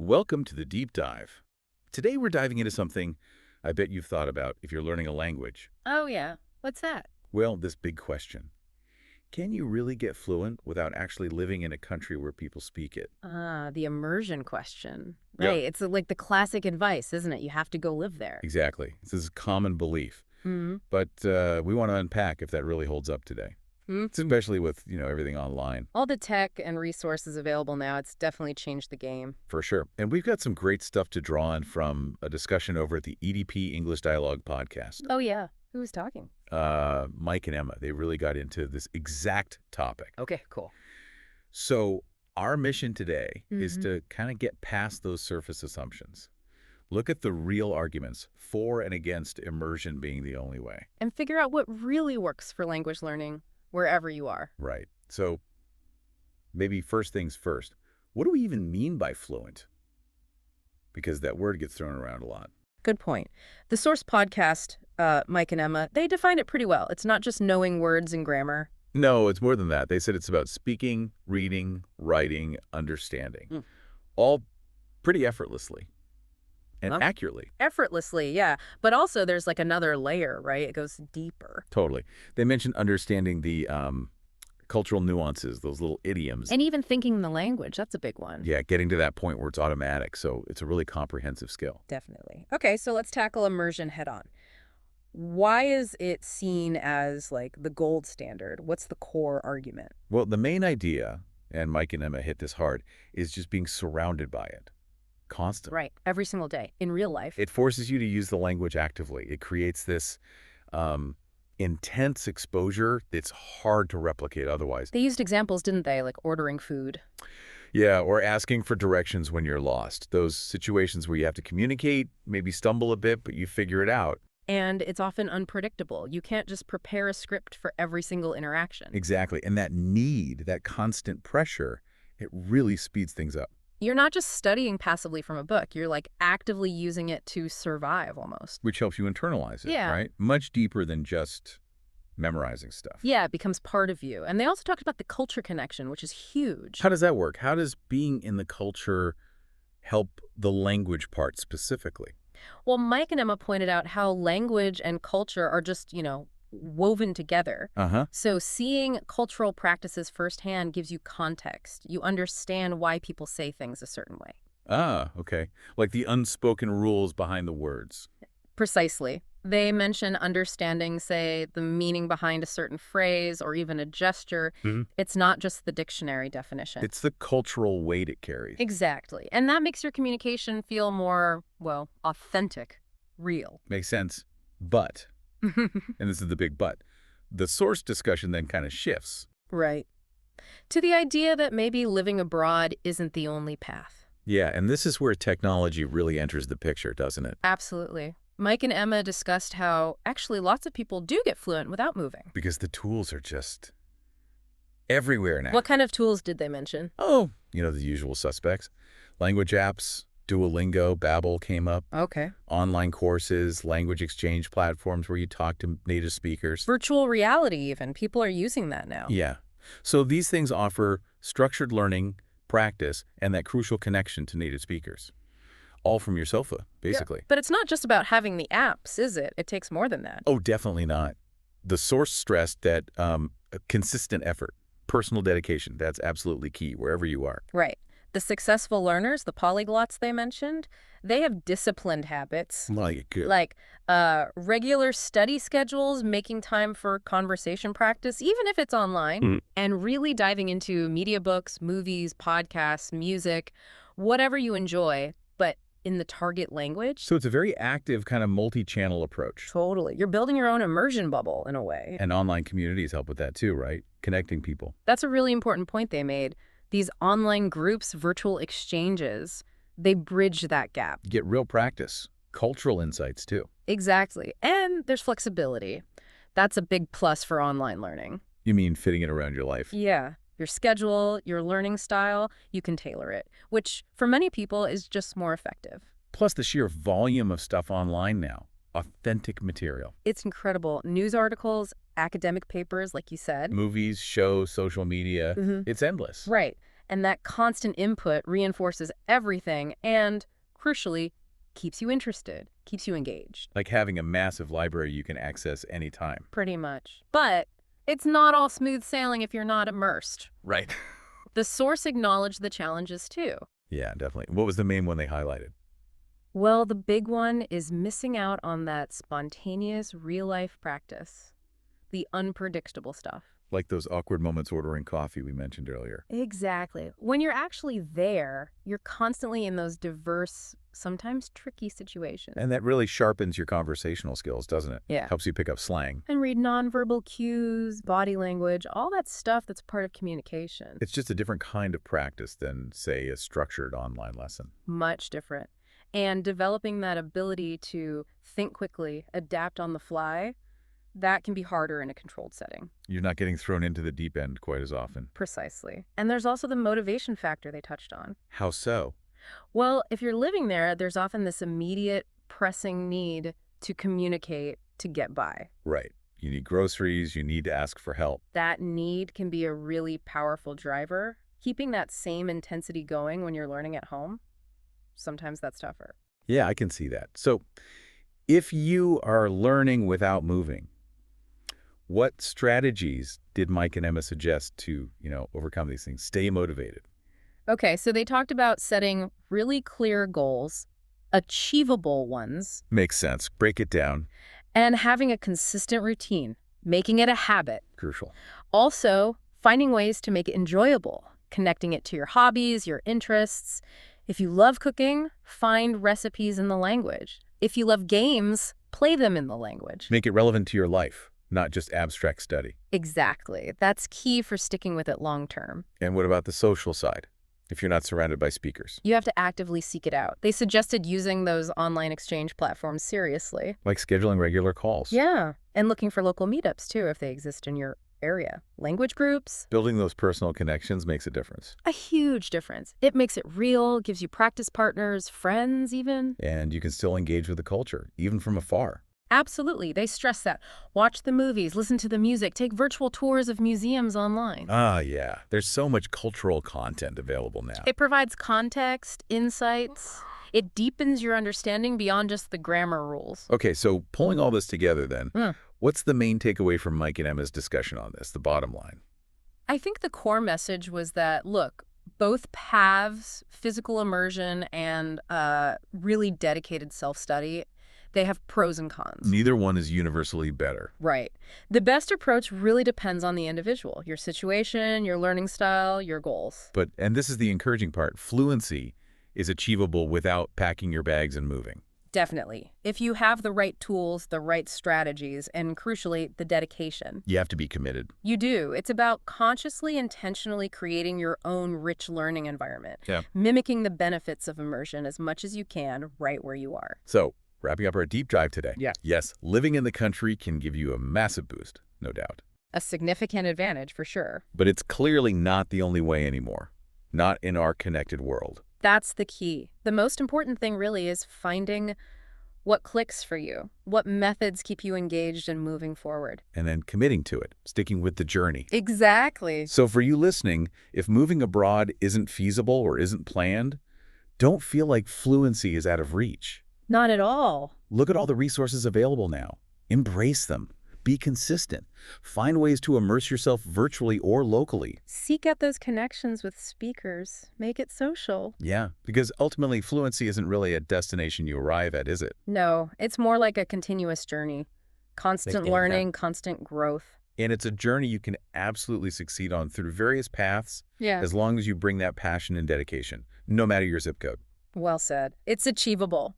Welcome to the deep dive. Today we're diving into something I bet you've thought about if you're learning a language. Oh, yeah. What's that? Well, this big question. Can you really get fluent without actually living in a country where people speak it? The immersion question. Yeah. Right. It's like the classic advice, isn't it? You have to go live there. Exactly. This is a common belief. Hmm. But we want to unpack if that really holds up today, especially with, everything online. All the tech and resources available now, it's definitely changed the game. For sure. And we've got some great stuff to draw on from a discussion over at the EDP English Dialogue podcast. Oh, yeah. Who was talking? Mike and Emma, they really got into this exact topic. Okay, cool. So our mission today is to kind of get past those surface assumptions. Look at the real arguments for and against immersion being the only way. And figure out what really works for language learning wherever you are. Right. So maybe first things first, what do we even mean by fluent? Because that word gets thrown around a lot. Good point. The Source podcast, Mike and Emma, they define it pretty well. It's not just knowing words and grammar. No, it's more than that. They said it's about speaking, reading, writing, understanding, all pretty effortlessly and accurately. Effortlessly, yeah. But also there's like another layer, right? It goes deeper. Totally. They mentioned understanding the cultural nuances, those little idioms. And even thinking the language, that's a big one. Yeah, getting to that point where it's automatic. So it's a really comprehensive skill. Definitely. Okay, so let's tackle immersion head on. Why is it seen as like the gold standard? What's the core argument? Well, the main idea, and Mike and Emma hit this hard, is just being surrounded by it. Constant. Right. Every single day in real life. It forces you to use the language actively. It creates this intense exposure that's hard to replicate otherwise. They used examples, didn't they? Like ordering food. Yeah, or asking for directions when you're lost. Those situations where you have to communicate, maybe stumble a bit, but you figure it out. And it's often unpredictable. You can't just prepare a script for every single interaction. Exactly. And that need, that constant pressure, it really speeds things up. You're not just studying passively from a book. You're like actively using it to survive almost. Which helps you internalize it, Yeah. right? Much deeper than just memorizing stuff. Yeah, it becomes part of you. And they also talked about the culture connection, which is huge. How does that work? How does being in the culture help the language part specifically? Well, Mike and Emma pointed out how language and culture are just, woven together. So seeing cultural practices firsthand gives you context. You understand why people say things a certain way. Ah, okay. Like the unspoken rules behind the words. Precisely. They mention understanding, say, the meaning behind a certain phrase or even a gesture. It's not just the dictionary definition. It's the cultural weight it carries. Exactly. And that makes your communication feel more, well, authentic, real. Makes sense. But, and this is the big but, the source discussion then kind of shifts. Right. To the idea that maybe living abroad isn't the only path. Yeah, and this is where technology really enters the picture, doesn't it? Absolutely. Mike and Emma discussed how actually lots of people do get fluent without moving. Because the tools are just everywhere now. What kind of tools did they mention? Oh, the usual suspects. Language apps, Duolingo, Babbel came up. Okay. Online courses, language exchange platforms where you talk to native speakers. Virtual reality even. People are using that now. Yeah. So these things offer structured learning, practice, and that crucial connection to native speakers. All from your sofa, basically. Yeah. But it's not just about having the apps, is it? It takes more than that. Oh, definitely not. The source stressed that a consistent effort, personal dedication, that's absolutely key wherever you are. Right. The successful learners, the polyglots they mentioned, they have disciplined habits. Like regular study schedules, making time for conversation practice, even if it's online, and really diving into media books, movies, podcasts, music, whatever you enjoy, but in the target language. So it's a very active kind of multi-channel approach. Totally. You're building your own immersion bubble in a way. And online communities help with that too, right? Connecting people. That's a really important point they made. These online groups, virtual exchanges, they bridge that gap. Get real practice, cultural insights too. Exactly. And there's flexibility. That's a big plus for online learning. You mean fitting it around your life? Yeah. Your schedule, your learning style, you can tailor it, which for many people is just more effective. Plus the sheer volume of stuff online now. Authentic material. It's incredible. News articles, academic papers, like you said. Movies, shows, social media. It's endless. Right. And that constant input reinforces everything and, crucially, keeps you interested, keeps you engaged. Like having a massive library you can access anytime. Pretty much. But it's not all smooth sailing if you're not immersed. Right. The source acknowledged the challenges too. Yeah, definitely. What was the main one they highlighted? Well, the big one is missing out on that spontaneous real-life practice. The unpredictable stuff. Like those awkward moments ordering coffee we mentioned earlier. Exactly. When you're actually there, you're constantly in those diverse, sometimes tricky situations. And that really sharpens your conversational skills, doesn't it? Yeah. Helps you pick up slang. And read nonverbal cues, body language, all that stuff that's part of communication. It's just a different kind of practice than, say, a structured online lesson. Much different. And developing that ability to think quickly, adapt on the fly, that can be harder in a controlled setting. You're not getting thrown into the deep end quite as often. Precisely. And there's also the motivation factor they touched on. How so? Well, if you're living there, there's often this immediate, pressing need to communicate to get by. Right. You need groceries, you need to ask for help. That need can be a really powerful driver. Keeping that same intensity going when you're learning at home, sometimes that's tougher. Yeah, I can see that. So, if you are learning without moving, what strategies did Mike and Emma suggest to, overcome these things? Stay motivated. Okay, so they talked about setting really clear goals, achievable ones. Makes sense. Break it down. And having a consistent routine, making it a habit. Crucial. Also, finding ways to make it enjoyable, connecting it to your hobbies, your interests. If you love cooking, find recipes in the language. If you love games, play them in the language. Make it relevant to your life, not just abstract study. Exactly. That's key for sticking with it long term. And what about the social side, if you're not surrounded by speakers? You have to actively seek it out. They suggested using those online exchange platforms seriously. Like scheduling regular calls. Yeah, and looking for local meetups, too, if they exist in your area. Language groups. Building those personal connections makes a difference. A huge difference. It makes it real, gives you practice partners, friends even. And you can still engage with the culture, even from afar. Absolutely. They stress that. Watch the movies, listen to the music, take virtual tours of museums online. Ah, yeah. There's so much cultural content available now. It provides context, insights. It deepens your understanding beyond just the grammar rules. Okay, so pulling all this together then, what's the main takeaway from Mike and Emma's discussion on this, the bottom line? I think the core message was that, look, both paths, physical immersion and really dedicated self-study, they have pros and cons. Neither one is universally better. Right. The best approach really depends on the individual, your situation, your learning style, your goals. And this is the encouraging part, fluency is achievable without packing your bags and moving. Definitely. If you have the right tools, the right strategies, and crucially, the dedication. You have to be committed. You do. It's about consciously, intentionally creating your own rich learning environment. Yeah. Mimicking the benefits of immersion as much as you can right where you are. So, wrapping up our deep dive today. Yeah. Yes, living in the country can give you a massive boost, no doubt. A significant advantage for sure. But it's clearly not the only way anymore. Not in our connected world. That's the key. The most important thing really is finding what clicks for you, what methods keep you engaged and moving forward. And then committing to it, sticking with the journey. Exactly. So for you listening, if moving abroad isn't feasible or isn't planned, don't feel like fluency is out of reach. Not at all. Look at all the resources available now. Embrace them. Be consistent. Find ways to immerse yourself virtually or locally. Seek out those connections with speakers. Make it social. Yeah, because ultimately fluency isn't really a destination you arrive at, is it? No, it's more like a continuous journey. Constant learning, constant growth. And it's a journey you can absolutely succeed on through various paths, Yeah. as long as you bring that passion and dedication, no matter your zip code. Well said. It's achievable.